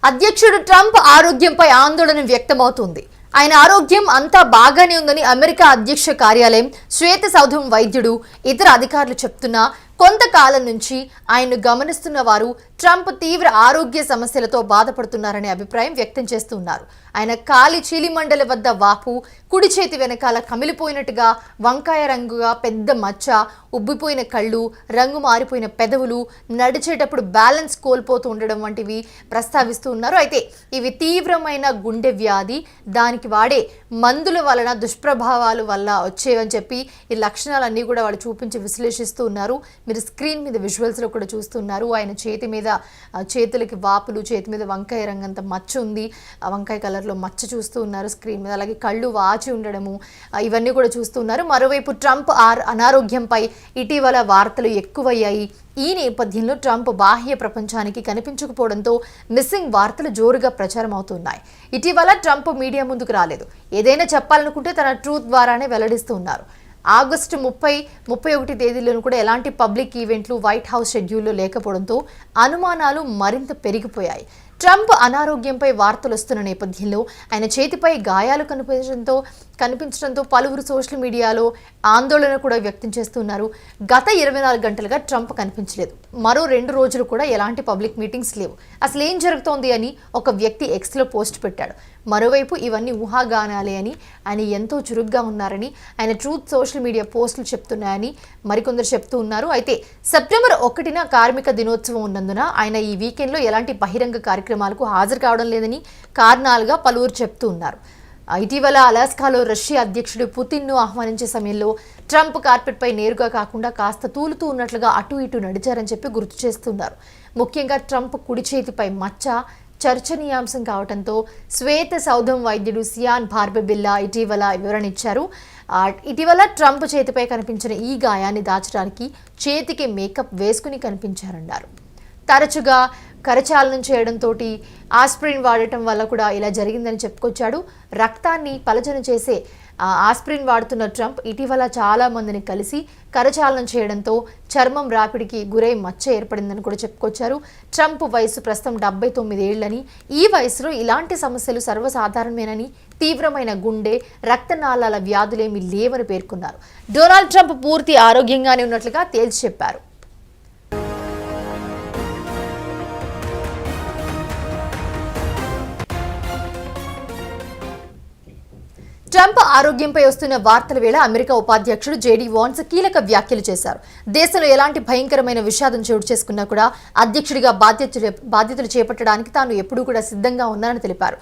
అధ్యక్షుడు ట్రంప్ ఆరోగ్యంపై ఆందోళన వ్యక్తమవుతుంది. ఆయన ఆరోగ్యం అంతా బాగానే ఉందని అమెరికా అధ్యక్ష కార్యాలయం, శ్వేత సౌధం వైద్యుడు, ఇతర అధికారులు చెప్తున్నా కొంతకాలం నుంచి ఆయన్ను గమనిస్తున్న వారు ట్రంప్ తీవ్ర ఆరోగ్య సమస్యలతో బాధపడుతున్నారనే అభిప్రాయం వ్యక్తం చేస్తున్నారు. ఆయన కాలి చీలిమండల వద్ద వాపు, కుడి చేతి వెనకాల కమిలిపోయినట్టుగా వంకాయ రంగుగా పెద్ద మచ్చ, ఉబ్బిపోయిన కళ్ళు, రంగు మారిపోయిన పెదవులు, నడిచేటప్పుడు బ్యాలెన్స్ కోల్పోతూ ఉండడం వంటివి ప్రస్తావిస్తూ ఉన్నారు. అయితే ఇవి తీవ్రమైన గుండె వ్యాధి, దానికి వాడే మందుల వలన దుష్ప్రభావాల వల్ల వచ్చేవని చెప్పి ఈ లక్షణాలన్నీ కూడా వాళ్ళు చూపించి విశ్లేషిస్తూ ఉన్నారు. మీరు స్క్రీన్ మీద విజువల్స్లో కూడా చూస్తున్నారు. ఆయన చేతి మీద చేతులకి వాపులు, చేతి మీద వంకాయ రంగంత మచ్చ ఉంది, వంకాయ కలర్లో మచ్చ చూస్తూ ఉన్నారు స్క్రీన్ మీద. అలాగే కళ్ళు వాచి ఉండడము, ఇవన్నీ కూడా చూస్తున్నారు. మరోవైపు ట్రంప్ అనారోగ్యంపై ఇటీవల వార్తలు ఎక్కువయ్యాయి. ఈ నేపథ్యంలో ట్రంప్ బాహ్య ప్రపంచానికి కనిపించకపోవడంతో మిస్సింగ్ వార్తలు జోరుగా ప్రచారం అవుతున్నాయి. ఇటీవల ట్రంప్ మీడియా ముందుకు రాలేదు. ఏదైనా చెప్పాలనుకుంటే తన ట్రూత్ ద్వారానే వెల్లడిస్తూ ఉన్నారు. ఆగస్టు 30, 31 తేదీలను కూడా ఎలాంటి పబ్లిక్ ఈవెంట్లు వైట్ హౌస్ షెడ్యూల్లో లేకపోవడంతో అనుమానాలు మరింత పెరిగిపోయాయి. ట్రంప్ అనారోగ్యంపై వార్తలు వస్తున్న నేపథ్యంలో ఆయన చేతిపై గాయాలు కనిపించడంతో పలువురు సోషల్ మీడియాలో ఆందోళన కూడా వ్యక్తం చేస్తున్నారు. గత 24 గంటలుగా ట్రంప్ కనిపించలేదు. మరో 2 రోజులు కూడా ఎలాంటి పబ్లిక్ మీటింగ్స్ లేవు. అసలు ఏం జరుగుతోంది అని ఒక వ్యక్తి ఎక్స్లో పోస్ట్ పెట్టాడు. మరోవైపు ఇవన్నీ ఊహాగానాలే అని, ఆయన ఎంతో చురుగ్గా ఉన్నారని ఆయన ట్రూత్ సోషల్ మీడియా పోస్టులు చెప్తున్నాయని మరికొందరు చెప్తూ ఉన్నారు. అయితే సెప్టెంబర్ 1న కార్మిక దినోత్సవం ఉన్నందున ఆయన ఈ వీకెండ్లో ఎలాంటి బహిరంగ కార్యక్రమాలకు హాజరు కావడం లేదని కారణాలుగా పలువురు చెప్తూ ఉన్నారు. ఇటీవల అలాస్కాలో రష్యా అధ్యక్షుడు పుతిన్ను ఆహ్వానించే సమయంలో ట్రంప్ కార్పెట్పై నేరుగా కాకుండా కాస్త తూలుతూ ఉన్నట్లుగా అటు ఇటు నడిచారని చెప్పి గుర్తు చేస్తున్నారు. ముఖ్యంగా ట్రంప్ కుడి చేతిపై మచ్చ చర్చనీయాంశం కావడంతో శ్వేత సౌధం వైద్యుడు సియాన్ బార్బెబిల్లా ఇటీవల వివరణ ఇచ్చారు. ఇటీవల ట్రంప్ చేతిపై కనిపించిన ఈ గాయాన్ని దాచడానికి చేతికి మేకప్ వేసుకుని కనిపించారన్నారు. తరచుగా కరచాలనం చేయడంతో ఆస్ప్రిన్ వాడటం వల్ల కూడా ఇలా జరిగిందని చెప్పుకొచ్చాడు. రక్తాన్ని పలచన చేసే ఆస్ప్రిన్ వాడుతున్న ట్రంప్ ఇటీవల చాలా మందిని కలిసి కరచాలనం చేయడంతో చర్మం రాపిడికి గురై మచ్చ ఏర్పడిందని కూడా చెప్పుకొచ్చారు. ట్రంప్ వయసు ప్రస్తుతం 79 ఏళ్లని, ఈ వయసులో ఇలాంటి సమస్యలు సర్వసాధారణమేనని, తీవ్రమైన గుండె, రక్తనాళాల వ్యాధులేమీ లేవని పేర్కొన్నారు. డొనాల్డ్ ట్రంప్ పూర్తి ఆరోగ్యంగానే ఉన్నట్లుగా తేల్చి చెప్పారు. ట్రంప్ ఆరోగ్యంపై వస్తున్న వార్తల వేళ అమెరికా ఉపాధ్యక్షుడు జేడీ వాన్స్ కీలక వ్యాఖ్యలు చేశారు. దేశంలో ఎలాంటి భయంకరమైన విషాదం చోటు చేసుకున్నా కూడా అధ్యక్షుడిగా బాధ్యతలు చేపట్టడానికి తాను ఎప్పుడూ కూడా సిద్ధంగా ఉన్నానని తెలిపారు.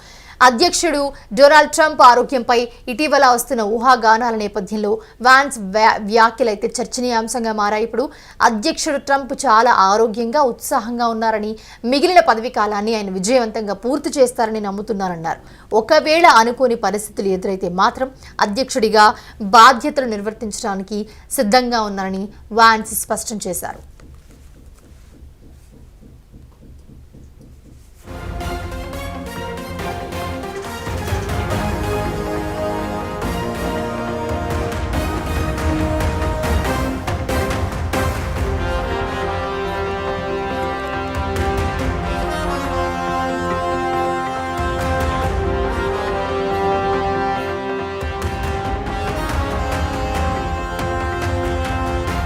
అధ్యక్షుడు డొనాల్డ్ ట్రంప్ ఆరోగ్యంపై ఇటీవల వస్తున్న ఊహాగానాల నేపథ్యంలో వాన్స్ వ్యాఖ్యలైతే చర్చనీయాంశంగా మారాయి. ఇప్పుడు అధ్యక్షుడు ట్రంప్ చాలా ఆరోగ్యంగా, ఉత్సాహంగా ఉన్నారని, మిగిలిన పదవీ కాలాన్ని ఆయన విజయవంతంగా పూర్తి చేస్తారని నమ్ముతున్నారన్నారు. ఒకవేళ అనుకోని పరిస్థితులు ఎదురైతే మాత్రం అధ్యక్షుడిగా బాధ్యతలు నిర్వర్తించడానికి సిద్ధంగా ఉన్నారని వాన్స్ స్పష్టం చేశారు.